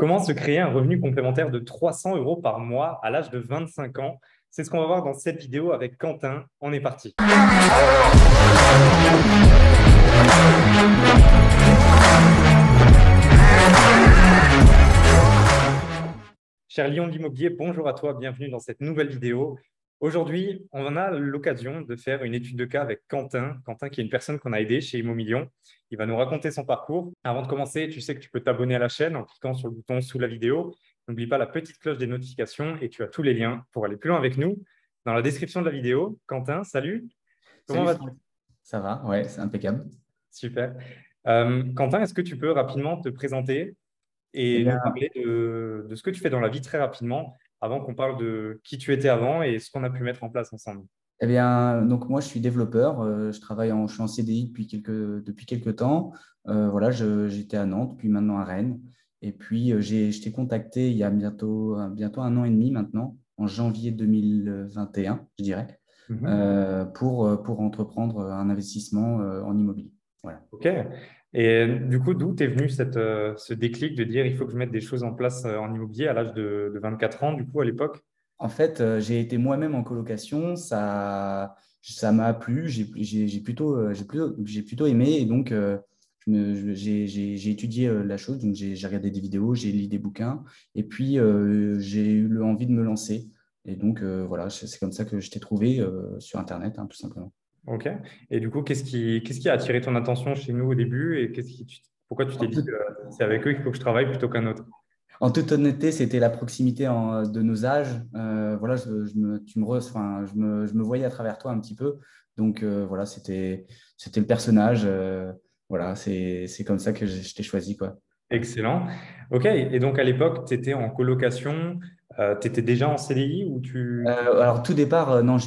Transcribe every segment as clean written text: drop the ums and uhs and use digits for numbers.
Comment se créer un revenu complémentaire de 300 euros par mois à l'âge de 25 ans? C'est ce qu'on va voir dans cette vidéo avec Quentin. On est parti. Cher Lyon de l'immobilier, bonjour à toi, bienvenue dans cette nouvelle vidéo. Aujourd'hui, on a l'occasion de faire une étude de cas avec Quentin. Quentin qui est une personne qu'on a aidée chez Immomillion. Il va nous raconter son parcours. Avant de commencer, tu sais que tu peux t'abonner à la chaîne en cliquant sur le bouton sous la vidéo. N'oublie pas la petite cloche des notifications et tu as tous les liens pour aller plus loin avec nous dans la description de la vidéo. Quentin, salut. Comment Salut vas-tu? Franck. Ça va? Ouais, c'est impeccable. Super. Quentin, est-ce que tu peux rapidement te présenter Eh et nous bien, parler de ce que tu fais dans la vie très rapidement avant qu'on parle de qui tu étais avant et ce qu'on a pu mettre en place ensemble. donc moi je suis développeur, je suis en CDI depuis quelques temps. Voilà, j'étais à Nantes, puis maintenant à Rennes. Et puis je t'ai contacté il y a bientôt un an et demi maintenant, en janvier 2021, je dirais, Mhm. pour entreprendre un investissement en immobilier. Voilà. OK. Et du coup, d'où t'es venu ce déclic de dire il faut que je mette des choses en place en immobilier à l'âge de 24 ans, du coup, à l'époque? En fait, j'ai été moi-même en colocation, ça m'a plu, j'ai plutôt aimé et donc j'ai étudié la chose, donc j'ai regardé des vidéos, j'ai lu des bouquins et puis j'ai eu l'envie de me lancer. Et donc voilà, c'est comme ça que je t'ai trouvé sur Internet, hein, tout simplement. OK. Et du coup, qu'est-ce qui a attiré ton attention chez nous au début et pourquoi tu t'es En dit que toute, c'est avec eux qu'il faut que je travaille plutôt qu'un autre? en toute honnêteté, c'était la proximité de nos âges. Voilà, je me voyais à travers toi un petit peu. Donc voilà, c'était le personnage. Voilà, c'est comme ça que je t'ai choisi, quoi. Voilà. Excellent. OK. Et donc, à l'époque, tu étais en colocation, tu étais déjà en CDI ou Alors, tout départ, non,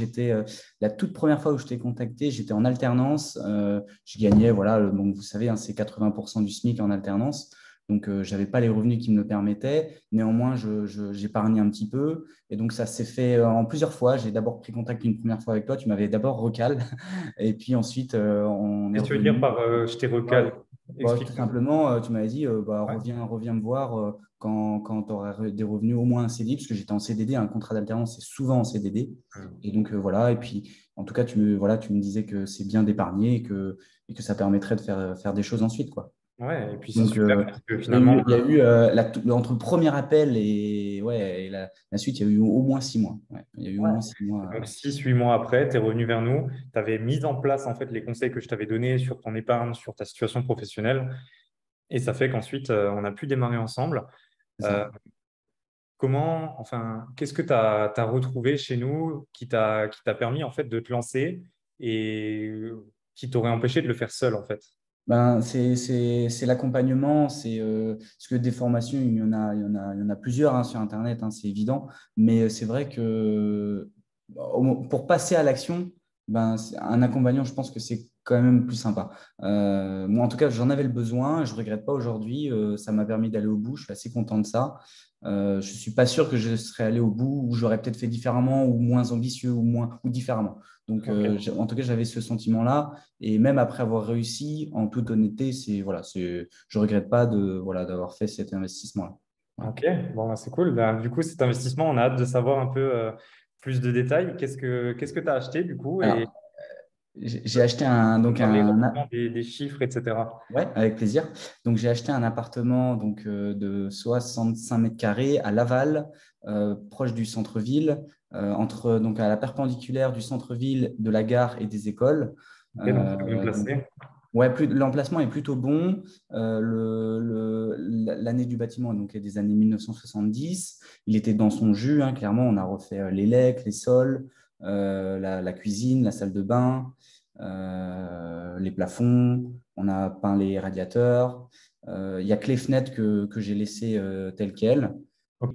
la toute première fois où je t'ai contacté, j'étais en alternance. Je gagnais, voilà, donc vous savez, hein, c'est 80% du SMIC en alternance. Donc, je n'avais pas les revenus qui me le permettaient. Néanmoins, j'épargnais un petit peu. Et donc, ça s'est fait en plusieurs fois. J'ai d'abord pris contact une première fois avec toi. Tu m'avais d'abord recal. Et puis ensuite, on est Qu'est-ce que tu veux dire revenu. par je t'ai Ouais, recal? bah, tout Explique-moi. simplement, tu m'avais dit, bah, Ouais. reviens me voir quand tu auras des revenus au moins un CDI, parce que j'étais en CDD, un contrat d'alternance, c'est souvent en CDD. Et donc, voilà. Et puis, en tout cas, tu me disais que c'est bien d'épargner et que ça permettrait de faire des choses ensuite, quoi. Ouais, et puis c'est Donc, super parce que finalement, il y a eu entre le premier appel et la suite, il y a eu au moins 6 mois. Ouais, il y a eu au ouais. moins 6 mois. Donc 6, 8 mois après, tu es revenu vers nous, tu avais mis en place en fait les conseils que je t'avais donnés sur ton épargne, sur ta situation professionnelle, et ça fait qu'ensuite, on a pu démarrer ensemble. C'est Euh, ça. qu'est-ce que tu as retrouvé chez nous qui t'a permis en fait de te lancer et qui t'aurait empêché de le faire seul en fait? Ben, c'est l'accompagnement, parce que des formations, il y en a plusieurs hein, sur Internet, hein, c'est évident, mais c'est vrai que pour passer à l'action, ben, un accompagnant, je pense que c'est quand même plus sympa. Moi, en tout cas, j'en avais le besoin, je ne regrette pas aujourd'hui, ça m'a permis d'aller au bout, je suis assez content de ça. Je ne suis pas sûr que je serais allé au bout, ou j'aurais peut-être fait différemment, ou moins ambitieux, ou différemment. Donc, Ok. en tout cas, j'avais ce sentiment-là. Et même après avoir réussi, en toute honnêteté, je regrette pas voilà, d'avoir fait cet investissement-là. Voilà. Ok, bon, bah, c'est cool. Ben, du coup, cet investissement, on a hâte de savoir un peu plus de détails. Qu'est-ce que tu as acheté du coup et Alors, j'ai acheté parler rapidement des chiffres, etc. ouais, avec plaisir. Donc, j'ai acheté un appartement de 65 mètres carrés à Laval, proche du centre-ville, donc à la perpendiculaire du centre-ville, de la gare et des écoles. Ok, donc c'est bien Donc, placé. ouais, l'emplacement est plutôt bon. L'année du bâtiment donc, est des années 1970. Il était dans son jus, hein, clairement. On a refait les lecs, les sols, la cuisine, la salle de bain, les plafonds. On a peint les radiateurs. Il n'y a que les fenêtres que j'ai laissées telles quelles. Ok,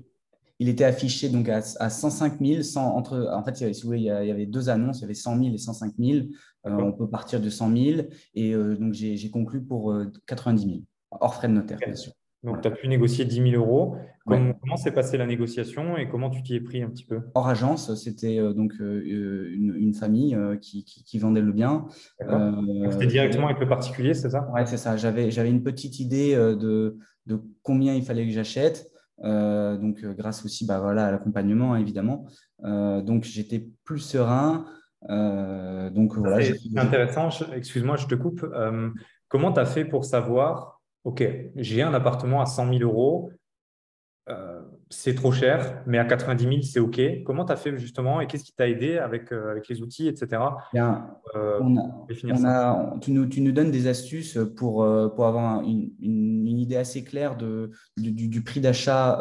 Il était affiché donc à 105 000. En fait, si vous voulez, il y avait deux annonces, il y avait 100 000 et 105 000. On d'accord. peut partir de 100 000. Et donc, j'ai conclu pour 90 000, hors frais de notaire, Ok. bien sûr. Donc, tu Voilà. as pu négocier 10 000 euros. Comment, Ouais. comment s'est passée la négociation et comment tu t'y es pris un petit peu? Hors agence, c'était une famille qui vendait le bien. D'accord. Donc, c'était directement J'avais avec le particulier, c'est ça? Ouais, c'est ça. J'avais une petite idée de combien il fallait que j'achète. Donc, grâce aussi voilà, à l'accompagnement, hein, évidemment. Donc, j'étais plus serein. Donc, voilà, C'est intéressant. Excuse-moi, je te coupe. Comment tu as fait pour savoir, OK, j'ai un appartement à 100 000 euros, c'est trop cher, mais à 90 000, c'est OK. Comment tu as fait justement et qu'est-ce qui t'a aidé avec les outils, etc., bien, euh, on pour a, définir ça? tu nous donnes des astuces pour avoir une idée assez claire du prix d'achat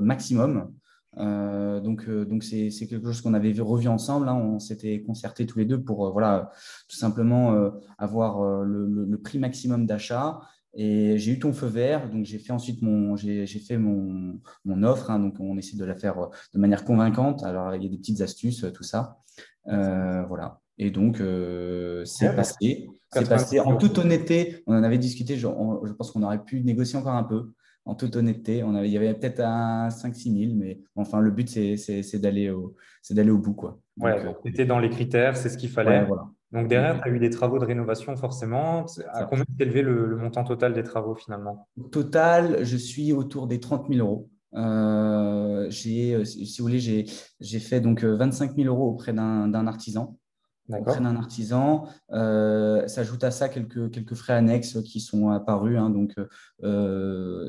maximum. Donc c'est quelque chose qu'on avait revu ensemble, hein. On s'était concertés tous les deux pour voilà, tout simplement avoir le prix maximum d'achat. Et j'ai eu ton feu vert, donc j'ai fait ensuite j'ai fait mon offre, hein. Donc on essaie de la faire de manière convaincante. Alors il y a des petites astuces, tout ça. Voilà. Et donc, c'est OK, donc passé. C'est 90 passé. En 000 toute euros. honnêteté, on en avait discuté. Je pense qu'on aurait pu négocier encore un peu. En toute honnêteté, il y avait peut-être un 5 000 6 000, mais enfin, le but, c'est d'aller au bout, quoi. Ouais, Donc, donc tu étais dans les critères, c'est ce qu'il ouais, fallait. voilà. Donc Donc, derrière, tu as eu des travaux de rénovation forcément. À ça. combien s'est élevé le montant total des travaux finalement? Au total, je suis autour des 30 000 euros. Si vous voulez, j'ai fait donc 25 000 euros auprès d'un artisan. Auprès D'accord. d'un artisan. S'ajoute à ça quelques frais annexes qui sont apparus, hein. Donc,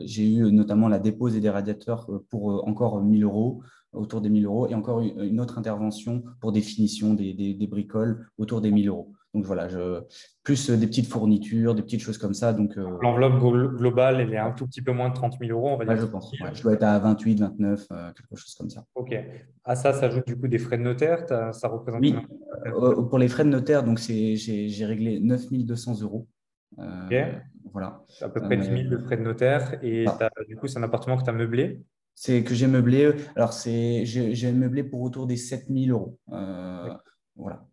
j'ai eu notamment la dépose et des radiateurs pour encore 1 000 euros, autour des 1 000 euros, et encore une autre intervention pour des finitions, des bricoles autour des 1 000 euros. Donc voilà, plus des petites fournitures, des petites choses comme ça. Donc, L'enveloppe globale, elle est un ouais, tout petit peu moins de 30 000 euros, on va ouais, dire je 30 pense. Ouais, 000. je dois être à 28, 29, quelque chose comme ça. OK. À ça s'ajoute du coup des frais de notaire. Ça représente combien Oui, de frais de notaire? pour les frais de notaire, donc j'ai réglé 9 200 euros. Euh, OK. voilà. À peu près 10 000 de Euh, frais de notaire. Et voilà. du coup, c'est un appartement que tu as meublé. C'est que j'ai meublé. Alors, j'ai meublé pour autour des 7 000 euros. Voilà.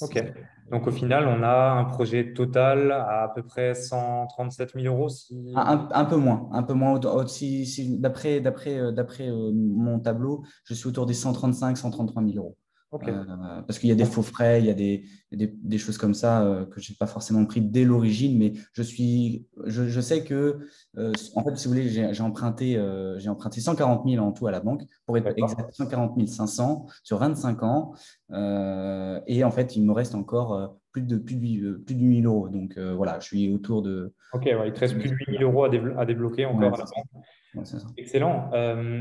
OK. C'est- Donc au final, on a un projet total à peu près 137 000 euros. un peu moins. Un peu moins. D'après mon tableau, je suis autour des 135 000 133 000 euros. OK. Parce qu'il y a des faux frais, il y a des choses comme ça que je n'ai pas forcément pris dès l'origine, mais je sais que, en fait, si vous voulez, j'ai emprunté 140 000 en tout à la banque, pour être D'accord. exact, 140 500 sur 25 ans. Et en fait, il me reste encore plus de 8 000 euros. Donc voilà, je suis autour de. OK, ouais, il te reste plus de 8 000 Là. euros à débloquer Ouais, encore à la c'est ça. banque. Ouais, c'est ça. Excellent.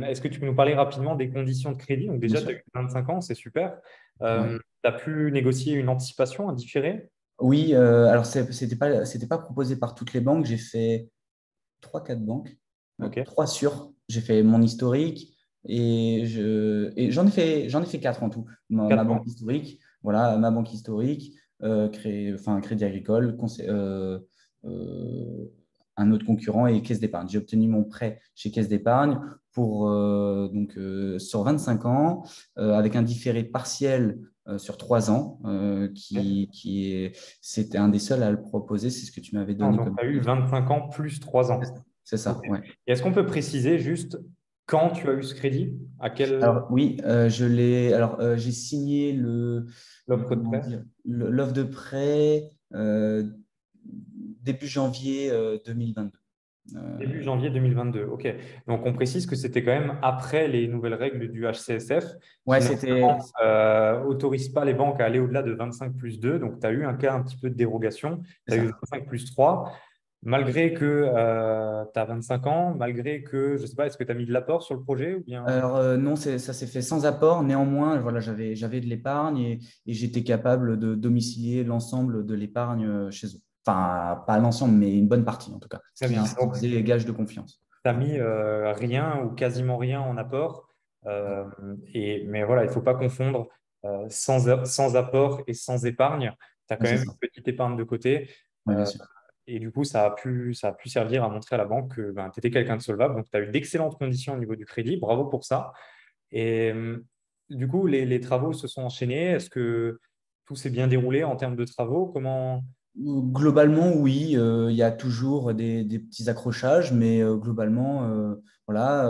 Est-ce que tu peux nous parler rapidement des conditions de crédit? Donc Bien déjà, tu as sûr. eu 25 ans, c'est super. Ouais. Tu as pu négocier une anticipation, un différé? Oui, alors c'était pas proposé par toutes les banques. J'ai fait trois, quatre banques, OK. trois sûres. J'ai fait mon historique et j'en ai fait quatre en tout. Ma 4 banque banques. historique, voilà, ma banque historique, enfin Crédit Agricole, euh, un autre concurrent et Caisse d'épargne. J'ai obtenu mon prêt chez Caisse d'épargne pour sur 25 ans avec un différé partiel sur 3 ans c'était un des seuls à le proposer. C'est ce que tu m'avais donné Donc, comme tu as eu prix. 25 ans plus 3 ans. C'est OK. ça, ouais. Et est-ce qu'on peut préciser juste quand tu as eu ce crédit? À quel Alors oui, je l'ai. Alors j'ai signé l'offre de comment prêt? dire, l'offre de prêt début janvier 2022. Début Euh, janvier 2022. OK. Donc, on précise que c'était quand même après les nouvelles règles du HCSF ouais, qui c'était. normalement autorisent pas les banques à aller au-delà de 25 plus 2. Donc, tu as eu un cas un petit peu de dérogation. C'est Tu as eu ça. 25 plus 3. Malgré que tu as 25 ans, malgré que, je sais pas, est-ce que tu as mis de l'apport sur le projet ou bien… Alors non, ça s'est fait sans apport. Néanmoins, voilà, j'avais de l'épargne et j'étais capable de domicilier l'ensemble de l'épargne chez eux. Enfin, pas l'ensemble, mais une bonne partie en tout cas. Ce Très qui, bien. ce qui Donc, faisait gage de confiance. tu as Voilà. mis rien ou quasiment rien en apport. Euh, mais voilà, il ne faut pas confondre sans apport et sans épargne. Tu as Ouais, quand c'est même ça. une petite épargne de côté. Ouais, bien Euh, sûr. et du coup, ça a pu servir à montrer à la banque que ben, tu étais quelqu'un de solvable. Donc, tu as eu d'excellentes conditions au niveau du crédit. Bravo pour ça. Et du coup, les travaux se sont enchaînés. Est-ce que tout s'est bien déroulé en termes de travaux? Comment… Globalement, oui, il y a toujours des petits accrochages, mais globalement, voilà,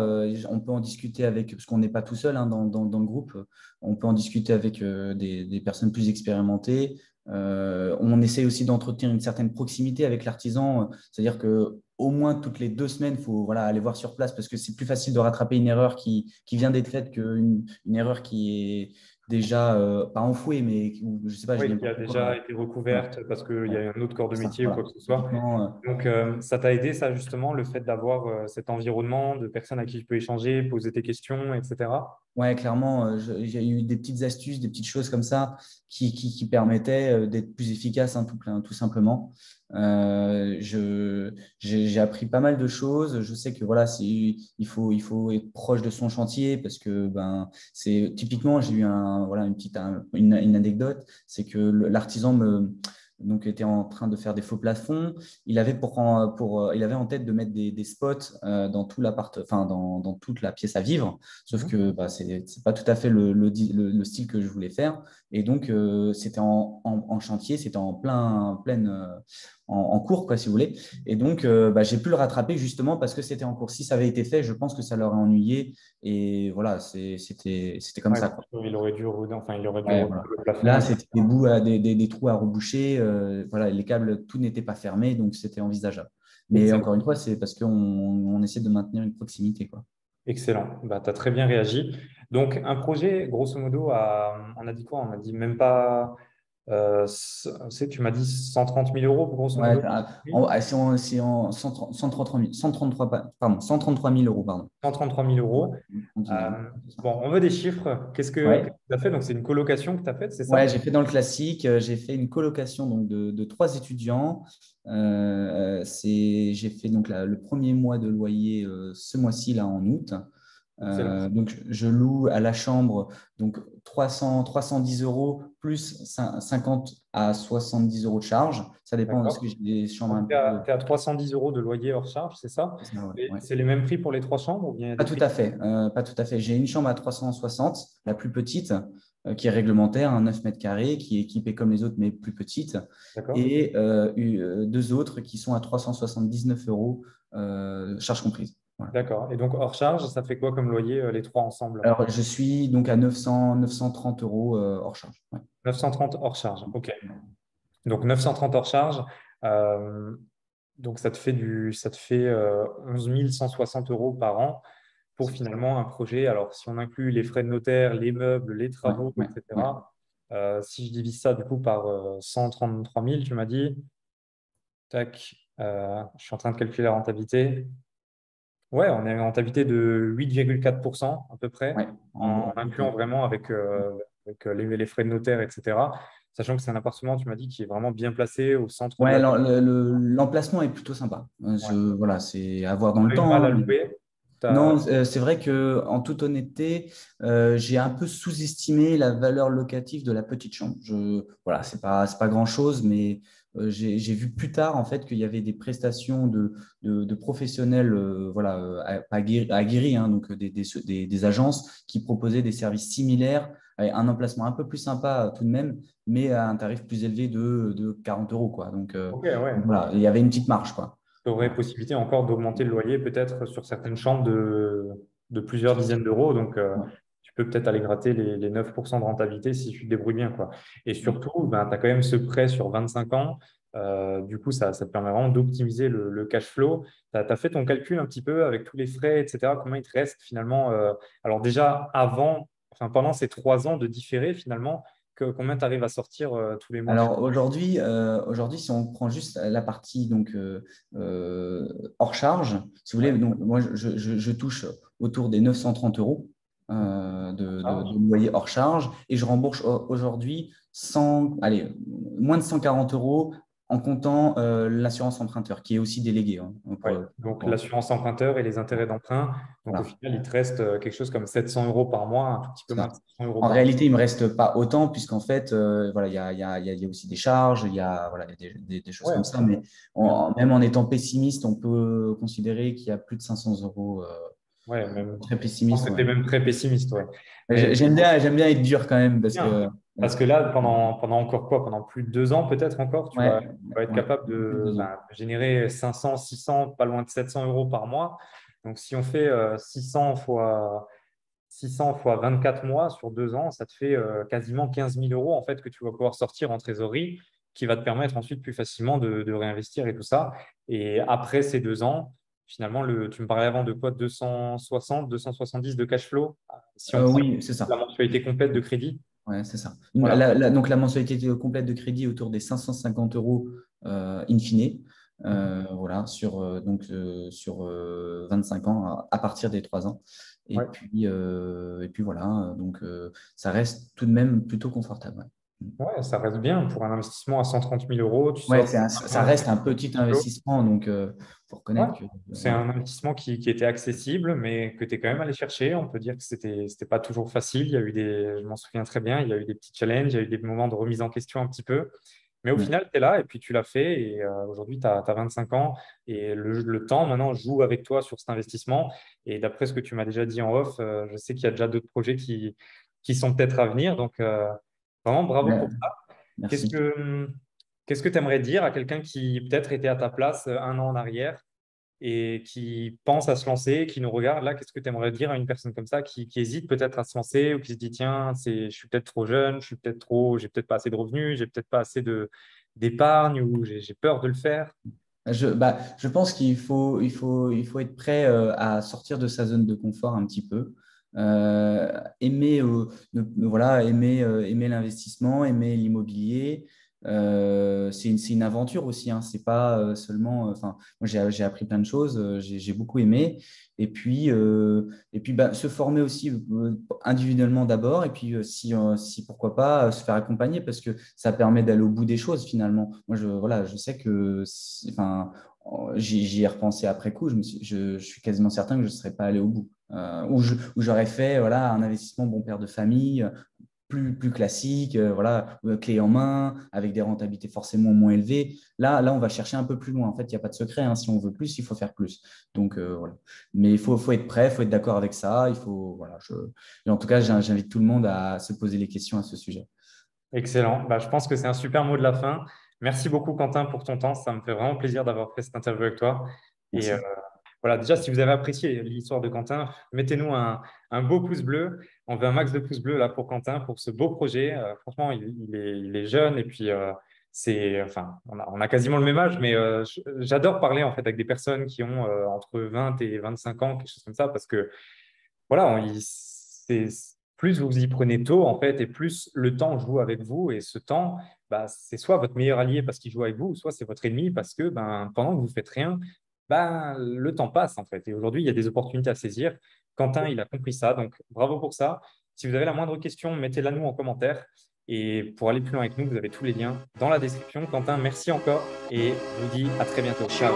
on peut en discuter avec, parce qu'on n'est pas tout seul hein, dans le groupe, on peut en discuter avec des personnes plus expérimentées. On essaye aussi d'entretenir une certaine proximité avec l'artisan, c'est-à-dire que au moins toutes les 2 semaines, il faut aller voir sur place parce que c'est plus facile de rattraper une erreur qui vient d'être faite qu'une erreur qui est déjà, pas enfouée, mais je ne sais pas, je dis Oui, qui a n'importe déjà quoi. été Ouais, recouverte parce qu'il y ouais, a un autre corps de c'est ça, métier ou quoi voilà. que ce soit. Typiquement, Donc, ça t'a aidé, ça, justement, le fait d'avoir cet environnement de personnes à qui tu peux échanger, poser tes questions, etc. ouais, clairement, j'ai eu des petites astuces, des petites choses comme ça qui permettaient d'être plus efficace, hein, tout simplement. J'ai appris pas mal de choses. Je sais que voilà, il faut être proche de son chantier parce que ben, c'est typiquement, j'ai eu une anecdote, c'est que l'artisan donc était en train de faire des faux plafonds. Il avait en tête de mettre des spots dans tout enfin, dans toute la pièce à vivre. Sauf Mhm. que bah, c'est pas tout à fait le style que je voulais faire. Et donc, c'était en chantier, c'était en cours, quoi, si vous voulez. Et donc, bah, j'ai pu le rattraper justement parce que c'était en cours. Si ça avait été fait, je pense que ça l'aurait ennuyé. Et voilà, c'était comme Ouais, ça, c'est quoi. sûr, il aurait dû enfin, il aurait dû Ouais, refaire voilà. le plafond. Là, c'était des bouts, des trous à reboucher. Voilà, les câbles, tout n'était pas fermé, donc c'était envisageable. Mais Excellent. encore une fois, c'est parce qu'on essaie de maintenir une proximité, quoi. Excellent. Bah, tu as très bien réagi. Donc, un projet, grosso modo, on a dit quoi? On a dit même pas. Tu m'as dit 130 000 euros, grosso Ouais, modo. Oui. c'est en 133 000, 133, pardon, 133 000 euros, pardon. 133 000 Ouais, euros. en 10 ans, c'est ça. Bon, on veut des chiffres. Qu'est-ce Ouais, que tu as fait? Donc, c'est une colocation que tu as faite, c'est ouais, ça? j'ai fait dans le classique. J'ai fait une colocation donc, de 3 étudiants. J'ai fait donc le premier mois de loyer ce mois-ci, là, en août. Excellent. Donc, je loue à la chambre donc 310 euros plus 50 à 70 euros de charge. Ça dépend parce que D'accord. j'ai des chambres un Donc, tu es peu. à 310 euros de loyer hors charge, c'est ça? C'est ça, ouais, Et ouais. c'est les mêmes prix pour les trois chambres ou bien il y a Pas des tout prix? à fait. Pas tout à fait. J'ai une chambre à 360, la plus petite, qui est réglementaire, un 9 mètres carrés, qui est équipée comme les autres, mais plus petite. D'accord. Et deux autres qui sont à 379 euros, charge comprise. Voilà. D'accord. Et donc, hors charge, ça fait quoi comme loyer, les trois ensemble? Alors, je suis donc à 930 euros hors charge. Ouais. 930 hors charge. OK. Donc, 930 hors charge. Euh, donc, ça te fait 11 160 euros par an pour finalement un projet. Alors, si on inclut les frais de notaire, les meubles, les Ouais, travaux, ouais, ouais. etc., si je divise ça du coup par 133 000, tu m'as dit, tac, je suis en train de calculer la rentabilité. Ouais, on a une rentabilité de 8,4% à peu près, Ouais, en en incluant brut. vraiment avec les frais de notaire, etc. Sachant que c'est un appartement, tu m'as dit, qui est vraiment bien placé au centre de Ouais, la ville. l'emplacement est plutôt sympa. Ouais. Voilà, c'est à voir Tu dans le as eu mal temps, à hein, mais louer. non, c'est vrai que en toute honnêteté, j'ai un peu sous-estimé la valeur locative de la petite chambre. Voilà, c'est pas grand-chose, mais j'ai vu plus tard en fait qu'il y avait des prestations de professionnels, voilà, aguerris, hein, donc des agences qui proposaient des services similaires, avec un emplacement un peu plus sympa tout de même, mais à un tarif plus élevé de 40 euros, quoi. Ok, ouais. Voilà, il y avait une petite marge, quoi. Tu aurais Voilà. possibilité encore d'augmenter le loyer peut-être sur certaines chambres de plusieurs dizaines d'euros. Donc, Ouais. tu peux peut-être aller gratter les 9% de rentabilité si tu te débrouilles bien, quoi. Et surtout, ben, tu as quand même ce prêt sur 25 ans. Du coup, ça te permet vraiment d'optimiser le cash flow. Tu as fait ton calcul un petit peu avec tous les frais, etc. Combien il te reste finalement alors déjà, pendant ces 3 ans de différé, finalement, combien tu arrives à sortir tous les mois? Alors aujourd'hui, si on prend juste la partie donc, euh, hors charge, si vous voulez, Ouais, donc, moi je touche autour des 930 euros de loyer hors charge et je rembourse aujourd'hui moins de 140 euros en comptant l'assurance emprunteur qui est aussi déléguée, hein, ouais. Donc, l'assurance emprunteur et les intérêts d'emprunt. Donc, au voilà. final, il te reste quelque chose comme 700 euros par mois, un tout petit peu moins de Ça. 700 euros En par mois. réalité, il ne me reste pas autant, puisqu'en fait, voilà, il y a aussi des charges, voilà, il y a des choses Ouais, comme ça, mais même, même en étant pessimiste, on peut considérer qu'il y a plus de 500 euros. ouais, même, Très je pense pessimiste, que tu ouais. es même très pessimiste. Ouais. Mais J'aime bien être dur quand même, parce bien, que parce que là, pendant encore quoi? Pendant plus de 2 ans, peut-être encore, ouais, tu vas être ouais, capable plus de de 2 ans. générer 500, 600, pas loin de 700 euros par mois. Donc, si on fait 600 fois 24 mois sur 2 ans, ça te fait quasiment 15 000 euros en fait, que tu vas pouvoir sortir en trésorerie. qui va te permettre ensuite plus facilement de réinvestir et tout ça. Et après ces 2 ans, finalement, tu me parlais avant de quoi? 260, 270 de cash flow, si on prend Oui, c'est la ça. mensualité complète de crédit. Ouais, c'est ça. Voilà. Donc, la mensualité complète de crédit autour des 550 euros in fine, voilà, sur 25 ans à partir des 3 ans. Ouais. Et puis voilà, donc ça reste tout de même plutôt confortable. Ouais, ça reste bien pour un investissement à 130 000 euros. Tu Ouais, sors ça reste un petit investissement, donc il faut Ouais, reconnaître que c'est voilà. un investissement qui était accessible, mais que tu es quand même allé chercher. On peut dire que c'était pas toujours facile. Il y a eu je m'en souviens très bien, il y a eu des petits challenges, il y a eu des moments de remise en question un petit peu. Mais au Ouais. final, tu es là et puis tu l'as fait. Et aujourd'hui, tu as 25 ans et le temps maintenant joue avec toi sur cet investissement. Et d'après ce que tu m'as déjà dit en off, je sais qu'il y a déjà d'autres projets qui sont peut-être à venir. Donc, vraiment, bravo Ouais, pour ça. Qu'est-ce merci. que qu'est-ce que tu aimerais dire à quelqu'un qui peut-être était à ta place 1 an en arrière et qui pense à se lancer, qui nous regarde là, qu'est-ce que tu aimerais dire à une personne comme ça qui hésite peut-être à se lancer ou qui se dit, tiens, je suis peut-être trop jeune, j'ai peut-être pas assez de revenus, j'ai peut-être pas assez d'épargne ou j'ai peur de le faire. Je pense qu'il faut être prêt à sortir de sa zone de confort un petit peu. Aimer, aimer l'investissement, aimer l'immobilier. C'est une aventure aussi, hein. C'est pas seulement. Enfin, moi, j'ai appris plein de choses, j'ai beaucoup aimé. Et puis, se former aussi individuellement d'abord. Et puis, si pourquoi pas, se faire accompagner parce que ça permet d'aller au bout des choses finalement. Moi, voilà, je sais que. Enfin, j'y ai repensé après coup. Je suis quasiment certain que je ne serais pas allé au bout. Où j'aurais fait voilà, un investissement bon père de famille, plus classique, voilà, clé en main, avec des rentabilités forcément moins élevées. Là, on va chercher un peu plus loin. En fait, il n'y a pas de secret, hein. Si on veut plus, il faut faire plus. Donc, voilà. Mais faut être prêt, il faut être d'accord avec ça. Voilà, et en tout cas, j'invite tout le monde à se poser les questions à ce sujet. Excellent. Bah, je pense que c'est un super mot de la fin. Merci beaucoup, Quentin, pour ton temps. Ça me fait vraiment plaisir d'avoir fait cette interview avec toi. Et Merci. voilà, déjà, si vous avez apprécié l'histoire de Quentin, mettez-nous un beau pouce bleu. On veut un max de pouces bleus là pour Quentin, pour ce beau projet. Franchement, il est jeune et puis enfin, on a quasiment le même âge, mais j'adore parler en fait avec des personnes qui ont entre 20 et 25 ans, quelque chose comme ça, parce que voilà, plus vous y prenez tôt, en fait, et plus le temps joue avec vous. Et ce temps, bah, c'est soit votre meilleur allié parce qu'il joue avec vous, soit c'est votre ennemi parce que pendant que vous ne faites rien, le temps passe, en fait. Et aujourd'hui, il y a des opportunités à saisir. Quentin, il a compris ça, donc bravo pour ça. Si vous avez la moindre question, mettez-la nous en commentaire. Et pour aller plus loin avec nous, vous avez tous les liens dans la description. Quentin, merci encore et je vous dis à très bientôt. Ciao.